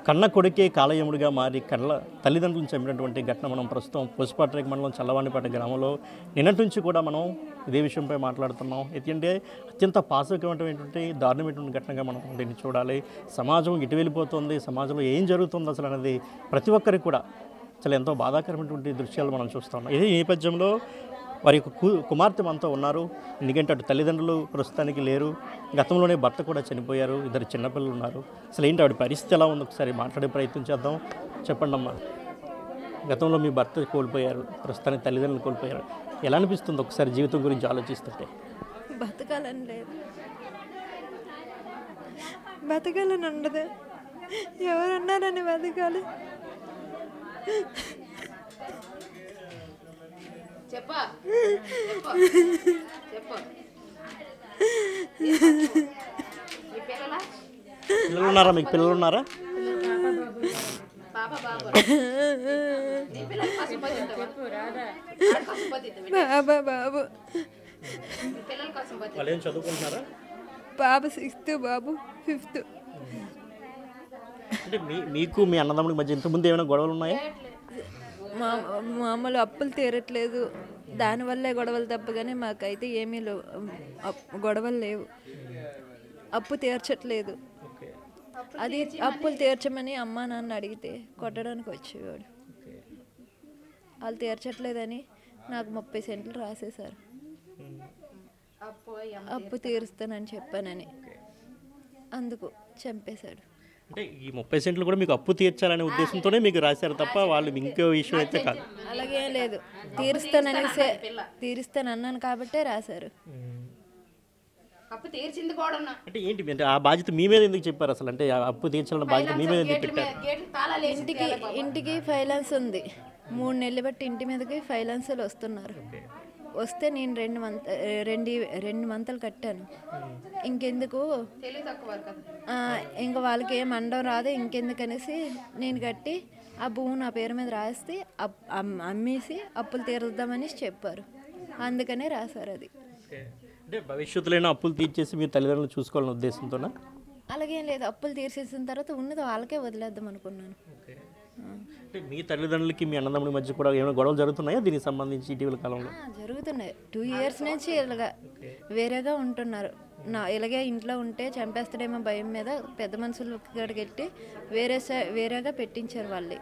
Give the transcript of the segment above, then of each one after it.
కన్న కొడుకే కాలయముడిగా మారి కళ్ళ తల్లిదండ్రులను చంపినటువంటి ఘటన మనం ప్రస్తుతం పుష్పట్రేక్ మండలం చల్లవాణిపేట గ్రామంలో నిన్నటి నుంచి కూడా మనం ఇదే విషయంపై మాట్లాడుతున్నాం. ఎందుకంటే అత్యంత పాశవికమైనటువంటి దారుణమైనటువంటి ఘటనగా మనం దీన్ని చూడాలి. సమాజం ఇటు వెళ్ళిపోతుంది, సమాజంలో ఏం జరుగుతుంది అసలు అనేది ప్రతి ఒక్కరికి కూడా చాలా ఎంతో బాధాకరమైనటువంటి దృశ్యాలు మనం చూస్తూ ఉన్నాం. ఈ నేపథ్యంలో వారి యొక్క కుమార్తె మనతో ఉన్నారు. ఎందుకంటే అటు తల్లిదండ్రులు ప్రస్తుతానికి లేరు, గతంలోనే భర్త కూడా చనిపోయారు, ఇద్దరు చిన్నపిల్లలు ఉన్నారు. అసలు ఏంటి ఆవిడ పరిస్థితి ఎలా ఉంది ఒకసారి మాట్లాడే ప్రయత్నం చేద్దాం. చెప్పండి అమ్మా, గతంలో మీ భర్త కోల్పోయారు, ప్రస్తుతానికి తల్లిదండ్రులు కోల్పోయారు, ఎలా అనిపిస్తుంది ఒకసారి జీవితం గురించి ఆలోచిస్తుంటే? బతకాలని లేదు, బతకాలని ఉండదు, ఎవరన్నారని బతకాలి. పిల్లలు ఉన్నారా? మీకు పిల్లలు ఉన్నారా? బాబా బాబు వాళ్ళు ఏం చదువుకుంటున్నారా? బాబు 6th, బాబు 5th. అంటే మీకు మీ అన్నదమ్ముడి మధ్య ఇంతకుముందు ఏమైనా గొడవలు ఉన్నాయా? మామూలు అప్పులు తీరట్లేదు, దానివల్లే గొడవలు తప్ప కానీ మాకైతే ఏమీ లేవు, గొడవలు లేవు. అప్పు తీర్చట్లేదు, అది అప్పులు తీర్చమని అమ్మా నాన్న అడిగితే కొట్టడానికి వచ్చేవాడు. వాళ్ళు తీర్చట్లేదని నాకు 30 సెంట్లు రాసేశారు, అప్పు తీరుస్తానని చెప్పానని, అందుకు చంపేశాడు. అంటే ఈ 30 సెంట్లు కూడా మీకు అప్పు తీర్చాలనే ఉద్దేశంతోనే మీకు రాశారు తప్ప వాళ్ళు ఇంకో విషయం అయితే కాదు. అలాగే లేదు, తీరుస్తానన్నాను కాబట్టే రాశారు. అప్పు తీర్చింది కూడా. అంటే ఏంటి అంటే ఆ బాధ్యత మీ మీద ఎందుకు చెప్పారు అసలు? అంటే ఆ అప్పు తీర్చాలన్న బాధ్యత మీ మీద ఎందుకు పెట్టారు? ఇంటికి ఫైనాన్స్ ఉంది, 3 నెలలు బట్టి ఇంటి మీదకి ఫైనాన్సులు వస్తున్నారు. వస్తే నేను 2 మంతలు కట్టాను. ఇంకెందుకు, ఇంకా వాళ్ళకి ఏం అండం రాదు, ఇంకెందుకనేసి నేను కట్టి ఆ భూమి నా పేరు మీద రాస్తే అమ్మేసి అప్పులు తీరుద్దామని చెప్పారు, అందుకనే రాశారు అది. అంటే భవిష్యత్తులో అప్పులు తీర్చేసి మీ తల్లిదండ్రులు చూసుకోవాలనే ఉద్దేశంతోనా? అలాగేం లేదు, అప్పులు తీర్చేసిన తర్వాత ఉన్నది వాళ్ళకే వదిలేద్దాం అనుకున్నాను. అంటే మీ తల్లిదండ్రులకి మీ అన్నదమ్ముడి మధ్య కూడా ఏమైనా గొడవలు జరుగుతున్నాయా దీనికి సంబంధించి ఇటీవల కాలంలో? జరుగుతున్నాయి, 2 years నుంచి ఇలాగా వేరేగా ఉంటున్నారు. ఇలాగే ఇంట్లో ఉంటే చంపేస్తాడేమో భయం మీద పెద్ద మనుషులు ఇక్కడికి వెళ్ళి వేరేగా పెట్టించారు వాళ్ళు.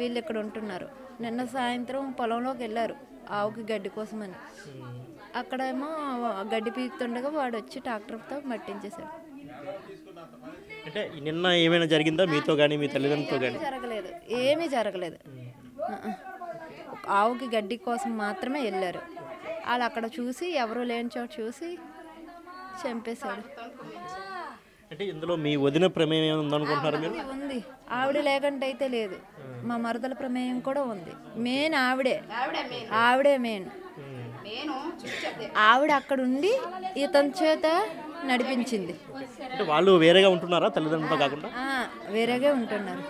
వీళ్ళు ఇక్కడ ఉంటున్నారు. నిన్న సాయంత్రం పొలంలోకి వెళ్ళారు ఆవుకి గడ్డి కోసమని. అక్కడేమో గడ్డి పీకుతుండగా వాడు వచ్చి ట్రాక్టర్తో మట్టించేశాడు. అంటే నిన్న ఏమైనా జరిగిందా మీతో కానీ మీ తల్లిదండ్రులతో కానీ? జరగలేదు, ఏమీ జరగలేదు. ఆవుకి గడ్డి కోసం మాత్రమే వెళ్ళారు. వాళ్ళు అక్కడ చూసి ఎవరు లేని చోట చూసి చంపేశాడు. అంటే ఇందులో మీ వదిన ప్రమేయం ఏమైనా ఉందనుకుంటున్నారు మీరు? ఉంది, ఆవిడ లేకంటే అయితే లేదు. మా మరదల ప్రమేయం కూడా ఉంది. మెయిన్ ఆవిడే మెయిన్. ఆవిడ అక్కడ ఉండి ఇతని చేత నడిపించింది. అంటే వాళ్ళు వేరేగా ఉంటున్నారా తల్లిదండ్రులతో కాకుండా? వేరేగా ఉంటున్నారు.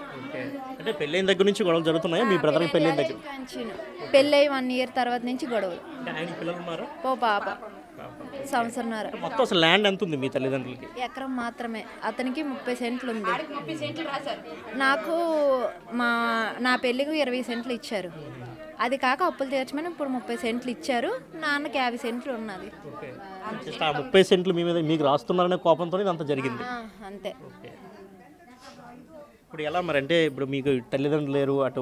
అంటే పెళ్ళైన దగ్గర నుంచి గొడవలు జరుగుతున్నాయా మీ బ్రదర్కి? పెళ్ళైన దగ్గర పెళ్ళై 1 year తర్వాత నుంచి గొడవలు. ఆయనకి పిల్లలు ఉన్నారా? పాప సంవత్సరంన్నర. మొత్తం అసలు ల్యాండ్ ఎంత ఉంది మీ తల్లిదండ్రులకి? ఎకరం మాత్రమే. అతనికి 30 సెంట్లు ఉంది. నాకు నా పెళ్ళికి 20 సెంట్లు ఇచ్చారు. అది కాక అప్పులు తీర్చమని ఇప్పుడు 30 సెంట్లు ఇచ్చారు. నాన్నకి 50 సెంట్లు ఉన్నది. 30 సెంట్లు మీ మీద మీకు రాస్తున్నారనే కోపంతో ఇదంతా జరిగింది అంతే. ఇప్పుడు ఎలా మరి? అంటే ఇప్పుడు మీకు తల్లిదండ్రులు లేరు, అటు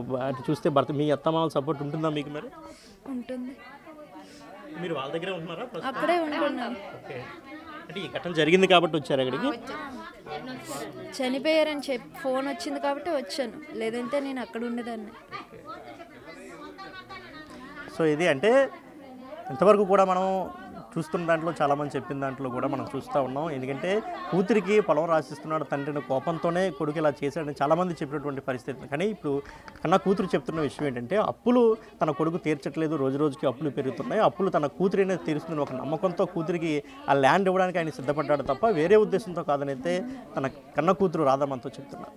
చూస్తే భర్త మీ అత్తమామల సపోర్ట్ ఉంటుందా మీకు? మరి ఉంటుంది. మీరు వాళ్ళ దగ్గరే ఉంటున్నారా? అక్కడే ఉంటున్నాను. అంటే ఈ ఘటన జరిగింది కాబట్టి వచ్చారు అక్కడికి? చనిపోయారని చెప్పి ఫోన్ వచ్చింది కాబట్టి వచ్చాను, లేదంటే నేను అక్కడ ఉండేదాన్ని. సో ఇది అంటే ఇంతవరకు కూడా మనం చూస్తున్న దాంట్లో చాలామంది చెప్పిన దాంట్లో కూడా మనం చూస్తూ ఉన్నాం. ఎందుకంటే కూతురికి పొలం రాసిస్తున్నాడు తండ్రిని కోపంతోనే కొడుకు ఇలా చేశాడని చాలామంది చెప్పినటువంటి పరిస్థితి. కానీ ఇప్పుడు కన్నా కూతురు చెప్తున్న విషయం ఏంటంటే అప్పులు తన కొడుకు తీర్చట్లేదు, రోజు రోజుకి అప్పులు పెరుగుతున్నాయి, అప్పులు తన కూతురు అనేది తీరుస్తుందని ఒక నమ్మకంతో కూతురికి ఆ ల్యాండ్ ఇవ్వడానికి ఆయన సిద్ధపడ్డాడు తప్ప వేరే ఉద్దేశంతో కాదని అయితే తన కన్న కూతురు రాధమ్మతో చెప్తున్నారు.